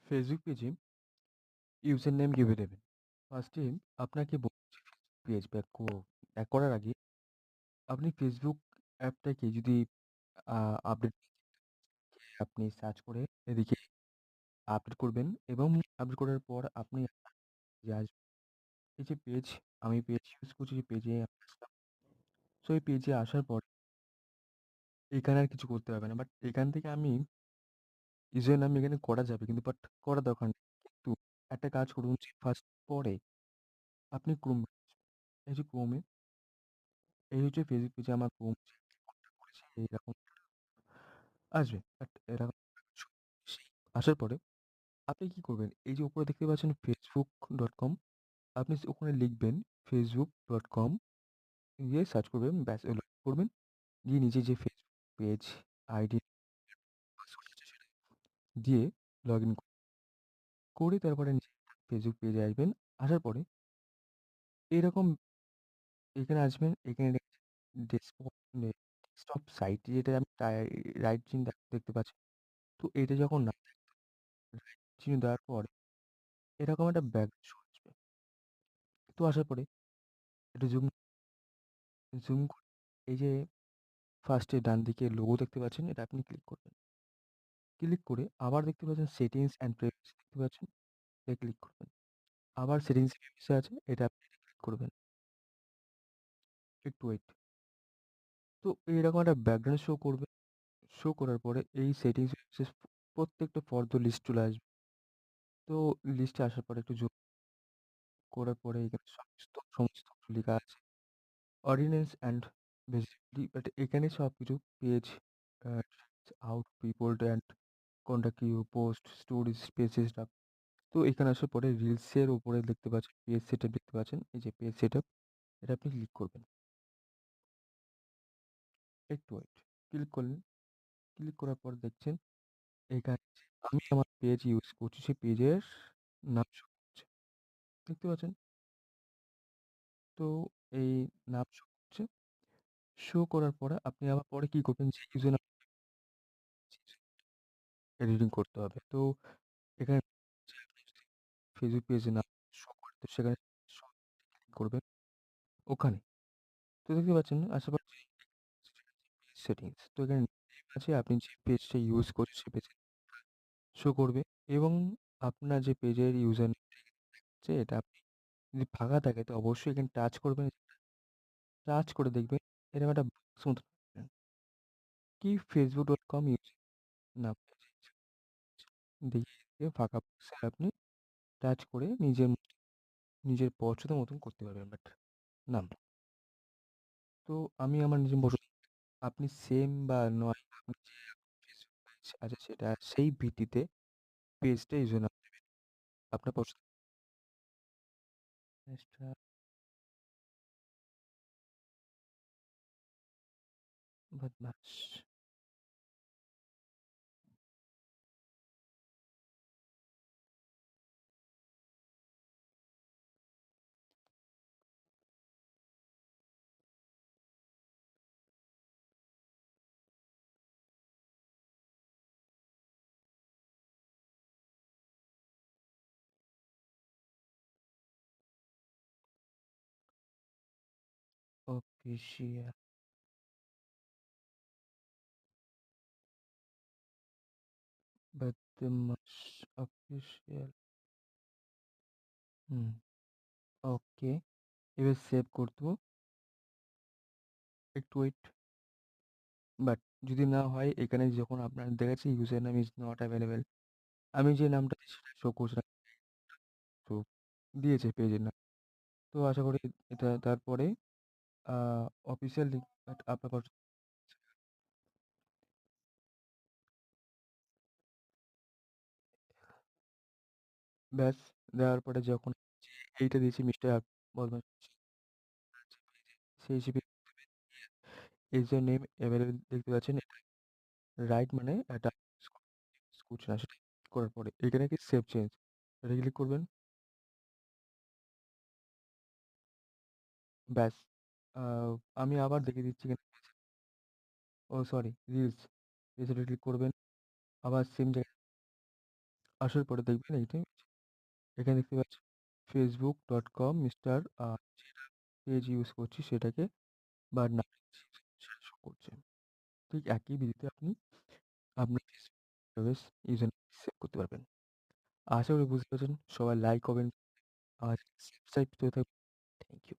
Facebook পেজে user name কিভাবে দেবেন? ফার্স্টে আপনাকে বলছি পেজ ব্যাক করার আগে আপনি ফেসবুক অ্যাপটাকে যদি আ আপডেট আপনি সার্চ করে এদিকে আপডেট করবেন এবং আপডেট করার পর আপনি যে আসবে এই যে পেজ আমি পেজ ইউজ করছি যে পেজে আসলাম। সো এই পেজে আসার পর এখানে আর কিছু করতে হবে না। বাট এখান থেকে আমি ইউজার নাম এখানে করা যাবে কিন্তু বাট করার দরকার নেই। কিন্তু একটা কাজ করুন যে ফার্স্ট পরে আপনি এই যে ক্রোমে এই হচ্ছে ফেসবুক পেজে আমার ক্রোম করেছি এইরকম আসবে। বাট এরকম আসার পরে আপনি কি করবেন? এই যে উপরে দেখতে পাচ্ছেন facebook.com আপনি ওখানে লিখবেন facebook.com দিয়ে সার্চ করবেন, ব্যাস লগ ইন করবেন। দিয়ে নিজের যে ফেসবুক পেজ, আইডি, পাসওয়ার্ড আছে সেটা দিয়ে লগ ইন করে তারপরে নিজের ফেসবুক পেজে আসবেন। আসার পরে এরকম এখানে আসবেন, এখানে ডেস্কটপ সাইট যেটা আমি রাইট চিহ্ন দেখতে পাচ্ছি। তো এটা যখন না রাইট চিহ্ন দেওয়ার পর এরকম একটা ব্যাকগ্রাউন্ড শো আসবে। তো আসার পরে একটু জুম করে এই যে ফার্স্টে ডান দিকে লোগো দেখতে পাচ্ছেন, এটা আপনি ক্লিক করবেন। ক্লিক করে আবার দেখতে পাচ্ছেন সেটিংস অ্যান্ড প্রাইভেসি দেখতে পাচ্ছেন, এটা ক্লিক করবেন। আবার সেটিংস প্রাইভেসি আছে, এটা আপনি ক্লিক করবেন। একটু ওয়েট। তো এরকম একটা ব্যাকগ্রাউন্ড শো করবে। শো করার পরে এই সেটিংস প্রত্যেকটা ফর্দ লিস্ট চলে আসবে। তো লিস্টে আসার পরে একটু জুম করার পরে এখানে সমস্ত কিছু লেখা আছে। অর্ডিন্যান্স অ্যান্ড ভিজিবিলিটি বাট এখানে সবকিছু page out people and contact you post stories pages ডাক। তো এখানে আসার পরে রিলসের উপরে দেখতে পাচ্ছেন পেজ সেটআপ দেখতে পাচ্ছেন, এই যে পেজ সেটআপ এটা আপনি ক্লিক করবেন। একটু ওয়েট। ক্লিক করলেন। ক্লিক করার পর দেখছেন এখানে যে আমি আমার পেজ ইউজ করছি সেই পেজের নাম শো করছে। দেখতে পাচ্ছেন? তো এই নাম শো করছে। শো করার পরে আপনি আবার পরে কি করবেন যে ইউজার নাম এডিটিং করতে হবে। তো এখানে যে আপনি যদি ফেসবুক পেজের নাম শো করে তো সেখানে শো ক্লিক করবেন ওখানে। তো দেখতে পাচ্ছেন আশেপাশে সেটিংস তো এখানে আছে আপনি যে পেজটা ইউজ করছেন সেই পেজে শো করবে এবং আপনার যে পেজের ইউজার নেম আছে এটা আপনি যদি ফাঁকা থাকে তো অবশ্যই এখানে টাচ করবেন। টাচ করে দেখবেন এরকম একটা বক্স মতো পাবেন। কি facebook.com ইউজ নাম দিয়ে ফাঁকা বক্সে আপনি টাচ করে নিজের পছন্দ মতন করতে পারবেন বাট নাম। তো আমি আমার নিজের পছন্দ আপনি সেম বা নয় আপনি যে ফেসবুক পেজ আছে সেটা সেই ভিত্তিতে পেজটা ইউজার নাম দেবেন। আপনার পছন্দ পেজটা বদমাশ। Official বদমাশ official. হুম, ওকে। এবার সেভ করে দেবো। একটু ওয়েট। বাট যদি না হয় এখানে যখন আপনার দেখাচ্ছে user name is not available আমি যে নামটা দিয়েছি সেটা শো করছে না। তো দিয়েছে পেজের নাম। তো আশা করি এটা তারপরে আ অফিসিয়াল লিঙ্ক বাট আপনার ব্যাস দেওয়ার পরে যখন যে এইটা দিয়েছি মিস্টার বদমাশ সেই হিসেবে ইউজার নেম অ্যাভেলেবল দেখতে পাচ্ছেন। রাইট মানে এটা করছে না সেটা করার পরে এখানে কি সেভ চেঞ্জ এটা ক্লিক করবেন। ব্যাস আ আমি আবার দেখিয়ে দিচ্ছি এখানে ও সরি রিলস। রিলস এটা ক্লিক করবেন। আবার সেম জায়গায় আসার পরে দেখবেন এইটাই এখানে দেখতে পাচ্ছেন facebook.com মিস্টার যেটা পেজ ইউজ করছি সেটাকে বা নাম সেটা শো করছে। ঠিক একই বিধিতে আপনি আপনার Facebook page user name save করতে পারবেন। আশা করি বুঝতে পেরেছেন। সবাই লাইক, কমেন্ট আর সাবস্ক্রাইব করে থাকবেন। Thank you.